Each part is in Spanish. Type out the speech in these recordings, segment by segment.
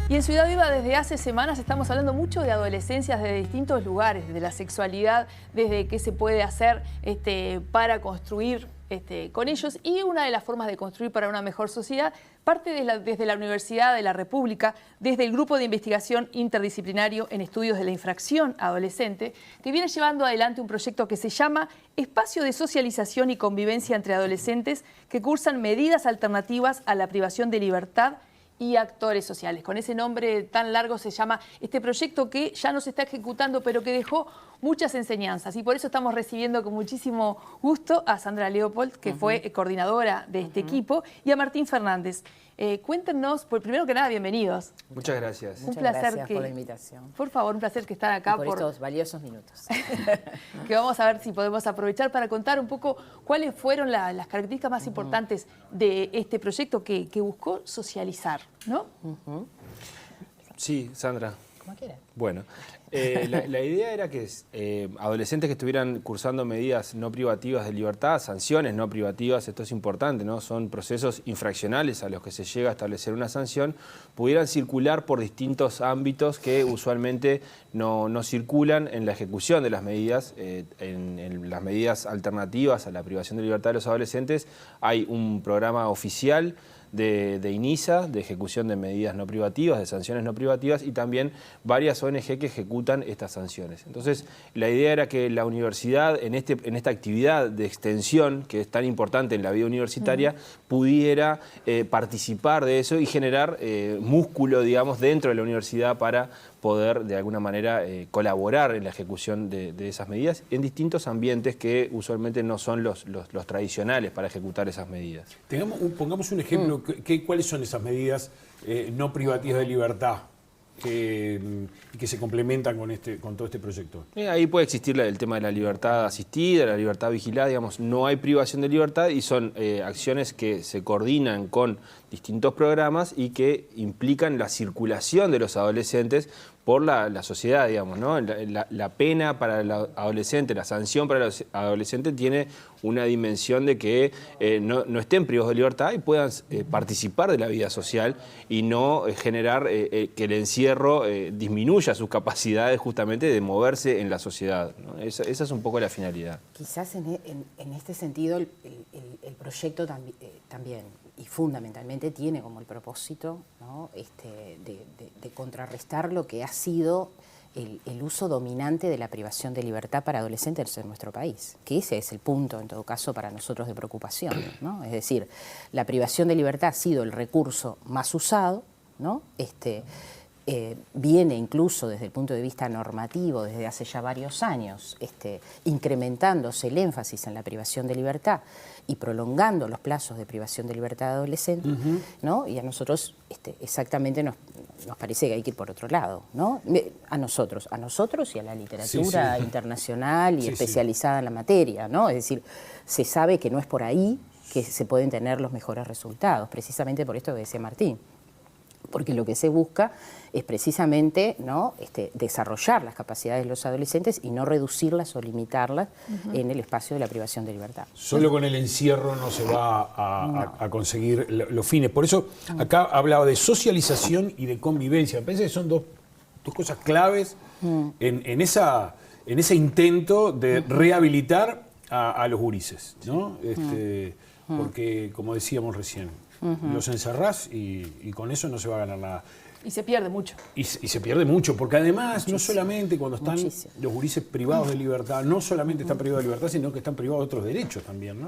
Y en Ciudad Viva desde hace semanas estamos hablando mucho de adolescencias de distintos lugares, de la sexualidad, desde qué se puede hacer para construir con ellos. Y una de las formas de construir para una mejor sociedad parte desde la Universidad de la República, desde el Grupo de Investigación Interdisciplinario en Estudios de la Infracción Adolescente, que viene llevando adelante un proyecto que se llama Espacio de Socialización y Convivencia entre Adolescentes, que cursan medidas alternativas a la privación de libertad y actores sociales. Con ese nombre tan largo se llama este proyecto, que ya no se está ejecutando, pero que dejó muchas enseñanzas. Y por eso estamos recibiendo con muchísimo gusto a Sandra Leopold, que fue coordinadora de este equipo, y a Martín Fernández. Cuéntenos, primero que nada, bienvenidos. Muchas gracias. Un placer gracias por la invitación. Por favor, un placer que están acá. Por estos valiosos minutos. Que vamos a ver si podemos aprovechar para contar un poco cuáles fueron las características más importantes de este proyecto que buscó socializar, ¿no? Sí, Sandra. Como quieras. Bueno, la idea era que adolescentes que estuvieran cursando medidas no privativas de libertad, sanciones no privativas, esto es importante, ¿no? Son procesos infraccionales a los que se llega a establecer una sanción, pudieran circular por distintos ámbitos que usualmente no circulan en la ejecución de las medidas. En las medidas alternativas a la privación de libertad de los adolescentes hay un programa oficial de INISA, de ejecución de medidas no privativas, de sanciones no privativas, y también varias ONG que ejecutan estas sanciones. Entonces, la idea era que la universidad, en esta actividad de extensión, que es tan importante en la vida universitaria, pudiera participar de eso y generar músculo, digamos, dentro de la universidad para poder, de alguna manera, colaborar en la ejecución de esas medidas en distintos ambientes que usualmente no son los tradicionales para ejecutar esas medidas. Pongamos un ejemplo. ¿Cuáles son esas medidas no privativas de libertad que se complementan con todo este proyecto? Ahí puede existir el tema de la libertad asistida, la libertad vigilada, digamos, no hay privación de libertad y son acciones que se coordinan con distintos programas y que implican la circulación de los adolescentes por la sociedad, digamos, ¿no? La pena para el adolescente, la sanción para el adolescente tiene una dimensión de que no estén privados de libertad y puedan participar de la vida social y no generar que el encierro disminuya sus capacidades justamente de moverse en la sociedad, ¿no? Esa es un poco la finalidad. Quizás en este sentido el proyecto también y fundamentalmente tiene como el propósito, ¿no? de contrarrestar lo que ha sido el uso dominante de la privación de libertad para adolescentes en nuestro país, que ese es el punto, en todo caso, para nosotros de preocupación, ¿no? Es decir, la privación de libertad ha sido el recurso más usado, ¿no? Viene incluso desde el punto de vista normativo desde hace ya varios años incrementándose el énfasis en la privación de libertad y prolongando los plazos de privación de libertad de adolescentes, ¿no? Y a nosotros exactamente nos parece que hay que ir por otro lado, ¿no? A nosotros y a la literatura internacional y especializada en la materia, ¿no? Es decir, se sabe que no es por ahí que se pueden tener los mejores resultados, precisamente por esto que decía Martín. Porque lo que se busca es precisamente, ¿no? Desarrollar las capacidades de los adolescentes y no reducirlas o limitarlas en el espacio de la privación de libertad. Solo con el encierro no se va a conseguir los fines. Por eso acá hablaba de socialización y de convivencia. Me parece que son dos cosas claves en ese intento de rehabilitar a los gurises, ¿no? Porque, como decíamos recién, los encerrás y con eso no se va a ganar nada. Y se pierde mucho. Y se pierde mucho, porque además, no solamente cuando están los gurises privados de libertad, no solamente están privados de libertad, sino que están privados de otros derechos también, ¿no?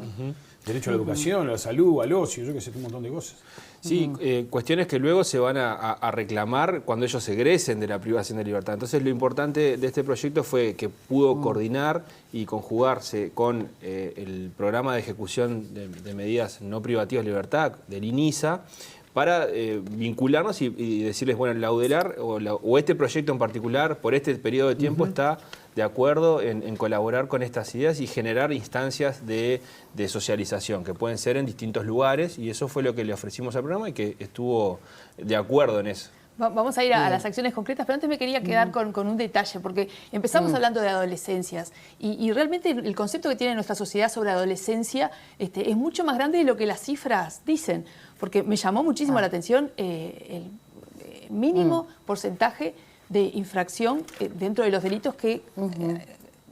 Derecho a la educación, a la salud, al ocio, yo que sé, un montón de cosas. Sí, cuestiones que luego se van a reclamar cuando ellos egresen de la privación de libertad. Entonces, lo importante de este proyecto fue que pudo coordinar y conjugarse con el programa de ejecución de medidas no privativas de libertad del INISA, para vincularnos y decirles, bueno, la UDELAR o este proyecto en particular, por este periodo de tiempo, está de acuerdo en colaborar con estas ideas y generar instancias de socialización, que pueden ser en distintos lugares, y eso fue lo que le ofrecimos al programa y que estuvo de acuerdo en eso. Vamos a ir a las acciones concretas, pero antes me quería quedar con un detalle, porque empezamos hablando de adolescencias y realmente el concepto que tiene nuestra sociedad sobre adolescencia es mucho más grande de lo que las cifras dicen, porque me llamó muchísimo la atención mínimo porcentaje de infracción dentro de los delitos que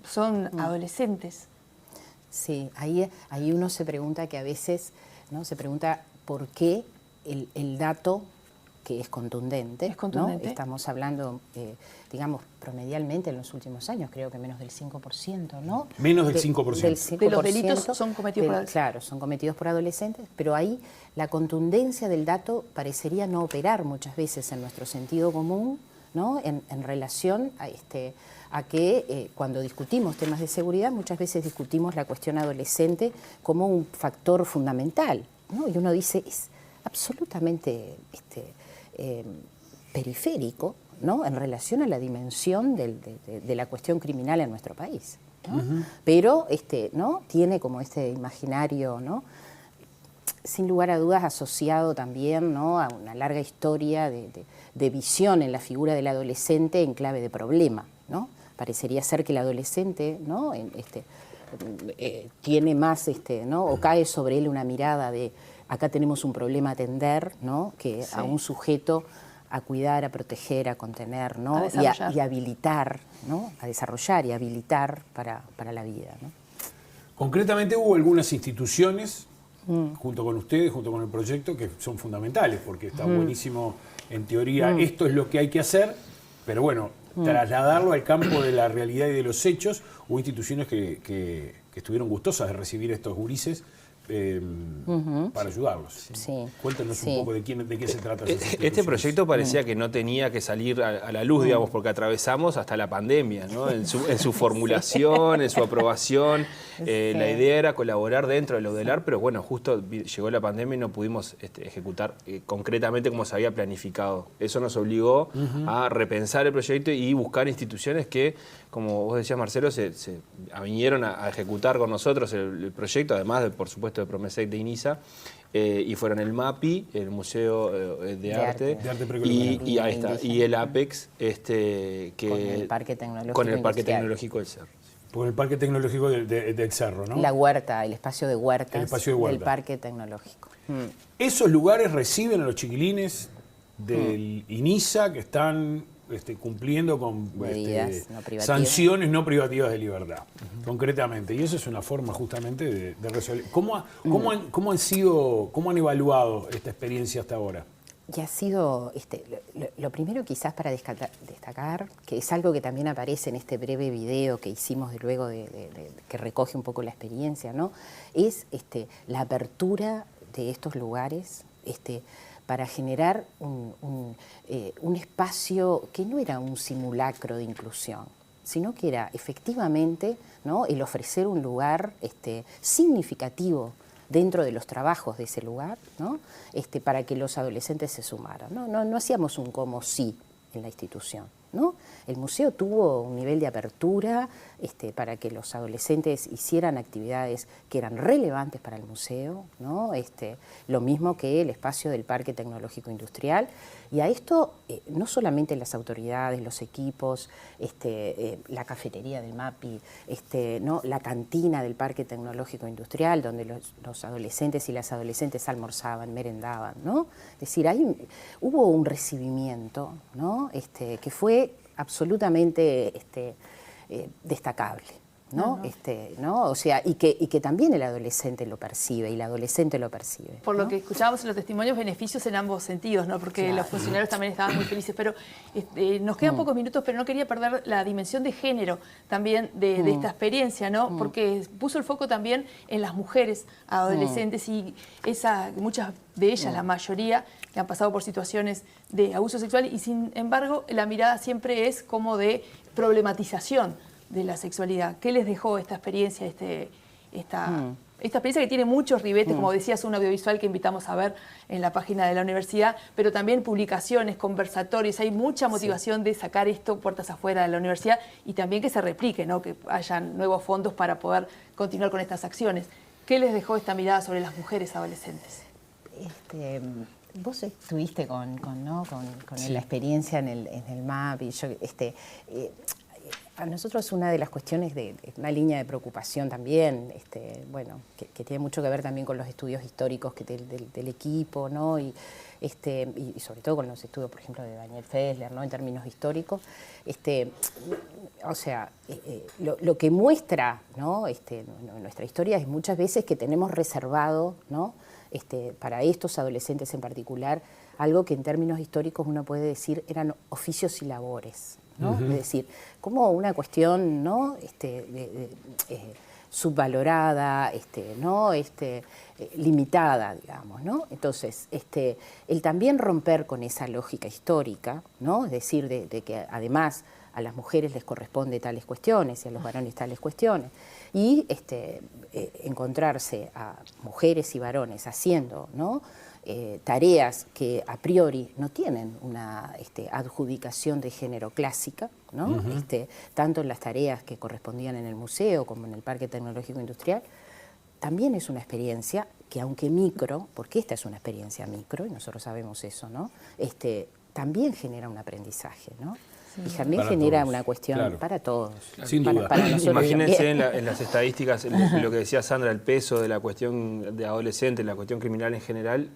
son adolescentes. Sí, ahí uno se pregunta que a veces, ¿no? Se pregunta por qué el dato que es contundente, ¿no? Estamos hablando, digamos, promedialmente en los últimos años, creo que menos del 5%, ¿no? Menos del 5%. De los delitos son cometidos por adolescentes. Claro, son cometidos por adolescentes, pero ahí la contundencia del dato parecería no operar muchas veces en nuestro sentido común, ¿no? En relación a que cuando discutimos temas de seguridad, muchas veces discutimos la cuestión adolescente como un factor fundamental, ¿no? Y uno dice, es absolutamente periférico, ¿no? En relación a la dimensión de la cuestión criminal en nuestro país, ¿no? Pero ¿no? Tiene como este imaginario, ¿no? Sin lugar a dudas asociado también, ¿no? A una larga historia de visión en la figura del adolescente en clave de problema, ¿no? Parecería ser que el adolescente, ¿no? Tiene más, ¿no? O cae sobre él una mirada de acá tenemos un problema a atender, ¿no? Que a un sujeto a cuidar, a proteger, a contener, ¿no? Y habilitar, ¿no? A desarrollar y habilitar para la vida, ¿no? Concretamente hubo algunas instituciones, junto con ustedes, junto con el proyecto, que son fundamentales, porque está buenísimo, en teoría, esto es lo que hay que hacer, pero bueno, trasladarlo al campo de la realidad y de los hechos. Hubo instituciones que estuvieron gustosas de recibir estos gurises para ayudarlos. Sí. Cuéntenos un poco de qué se trata. Este proyecto parecía que no tenía que salir a la luz, digamos, porque atravesamos hasta la pandemia, ¿no? En su formulación, en su aprobación. La idea era colaborar dentro del Audelar, pero bueno, justo llegó la pandemia y no pudimos ejecutar concretamente como se había planificado. Eso nos obligó a repensar el proyecto y buscar instituciones que, como vos decías, Marcelo, se vinieron a ejecutar con nosotros el proyecto, además, por supuesto, de Promesec de INISA, y fueron el MAPI, el Museo de Arte y ahí está, y el APEX, con el Parque Tecnológico del Cerro. Por el Parque Tecnológico del Cerro, ¿no? La huerta, el espacio de huertas del Parque Tecnológico. ¿Esos lugares reciben a los chiquilines del INISA que están cumpliendo con sanciones no privativas de libertad, concretamente? Y eso es una forma justamente de resolver. ¿Cómo han evaluado esta experiencia hasta ahora? Y ha sido, lo primero quizás para destacar, que es algo que también aparece en este breve video que hicimos luego que recoge un poco la experiencia, ¿no? Es la apertura de estos lugares para generar un espacio que no era un simulacro de inclusión, sino que era efectivamente, ¿no? El ofrecer un lugar significativo dentro de los trabajos de ese lugar, ¿no? Para que los adolescentes se sumaran. No hacíamos un como sí en la institución, ¿no? El museo tuvo un nivel de apertura para que los adolescentes hicieran actividades que eran relevantes para el museo, ¿no? Lo mismo que el espacio del Parque Tecnológico Industrial. Y a esto no solamente las autoridades, los equipos, la cafetería del MAPI, ¿no? La cantina del Parque Tecnológico Industrial, donde los adolescentes y las adolescentes almorzaban, merendaban, ¿no? Es decir, hubo un recibimiento, ¿no? Que fue absolutamente destacable, ¿no? ¿No? O sea, y que también el adolescente lo percibe y la adolescente lo percibe. Por lo que escuchábamos en los testimonios, beneficios en ambos sentidos, ¿no? Porque los funcionarios también estaban muy felices, pero nos quedan pocos minutos, pero no quería perder la dimensión de género también de esta experiencia, ¿no? Porque puso el foco también en las mujeres adolescentes y muchas de ellas, la mayoría, que han pasado por situaciones de abuso sexual y sin embargo la mirada siempre es como de problematización de la sexualidad. ¿Qué les dejó esta experiencia, esta experiencia que tiene muchos ribetes, como decías, un audiovisual que invitamos a ver en la página de la universidad, pero también publicaciones, conversatorios, hay mucha motivación de sacar esto puertas afuera de la universidad y también que se replique, ¿no? Que hayan nuevos fondos para poder continuar con estas acciones. ¿Qué les dejó esta mirada sobre las mujeres adolescentes? Vos estuviste con la experiencia en el MAP y yo, A nosotros una de las cuestiones una línea de preocupación también, bueno, que tiene mucho que ver también con los estudios históricos del equipo, ¿no? Y sobre todo con los estudios, por ejemplo, de Daniel Fessler, ¿no? En términos históricos, o sea, lo que muestra, ¿no? Nuestra historia es muchas veces que tenemos reservado, ¿no? Para estos adolescentes en particular, algo que en términos históricos uno puede decir eran oficios y labores, ¿no? Es decir, como una cuestión, ¿no? Subvalorada, ¿no? Limitada, digamos, ¿no? Entonces, el también romper con esa lógica histórica, ¿no? Es decir, de que además a las mujeres les corresponde tales cuestiones y a los varones tales cuestiones, y encontrarse a mujeres y varones haciendo, ¿no? Tareas que a priori no tienen una adjudicación de género clásica, ¿no? Tanto en las tareas que correspondían en el museo como en el Parque Tecnológico Industrial, también es una experiencia que, aunque micro, porque esta es una experiencia micro, y nosotros sabemos eso, ¿no? También genera un aprendizaje, ¿no? Y también para genera todos, una cuestión claro. para todos. Sin duda. Para nosotros Imagínense también. en las estadísticas, lo que decía Sandra, el peso de la cuestión de adolescentes, la cuestión criminal en general,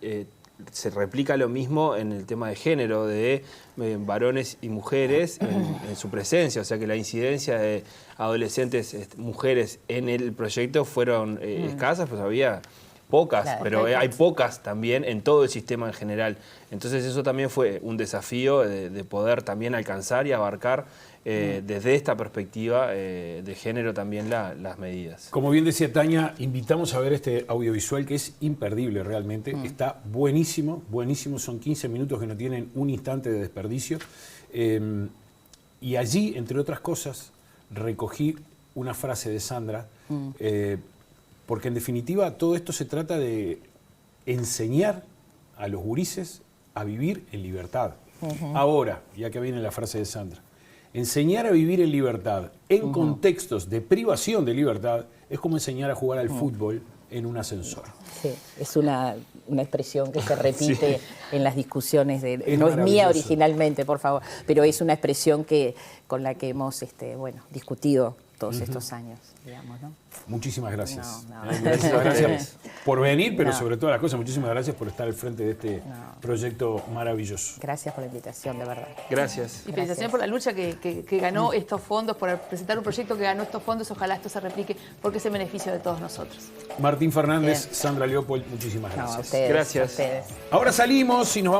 se replica lo mismo en el tema de género, de varones y mujeres en su presencia. O sea que la incidencia de adolescentes, mujeres en el proyecto fueron escasas, pues había pocas, Claro, pero hay pocas también en todo el sistema en general. Entonces eso también fue un desafío de poder también alcanzar y abarcar desde esta perspectiva de género también las medidas. Como bien decía Tania, invitamos a ver este audiovisual que es imperdible realmente. Está buenísimo, buenísimo. Son 15 minutos que no tienen un instante de desperdicio. Y allí, entre otras cosas, recogí una frase de Sandra, porque en definitiva todo esto se trata de enseñar a los gurises a vivir en libertad. Ahora, ya que viene la frase de Sandra, enseñar a vivir en libertad en contextos de privación de libertad es como enseñar a jugar al fútbol en un ascensor. Sí, es una expresión que se repite en las discusiones no es mía maravilloso. originalmente, por favor, pero es una expresión con la que hemos discutido todos estos años, digamos, ¿no? Muchísimas gracias. No. Muchísimas gracias por venir, pero No. sobre todas las cosas, muchísimas gracias por estar al frente de este proyecto maravilloso. Gracias por la invitación, de verdad. Gracias. Y felicitaciones por la lucha que ganó estos fondos, por presentar un proyecto que ganó estos fondos. Ojalá esto se replique porque es en beneficio de todos nosotros. Martín Fernández, Bien. Sandra Leopold, muchísimas No, a gracias. ustedes, Gracias. a ustedes. Ahora salimos y nos vamos.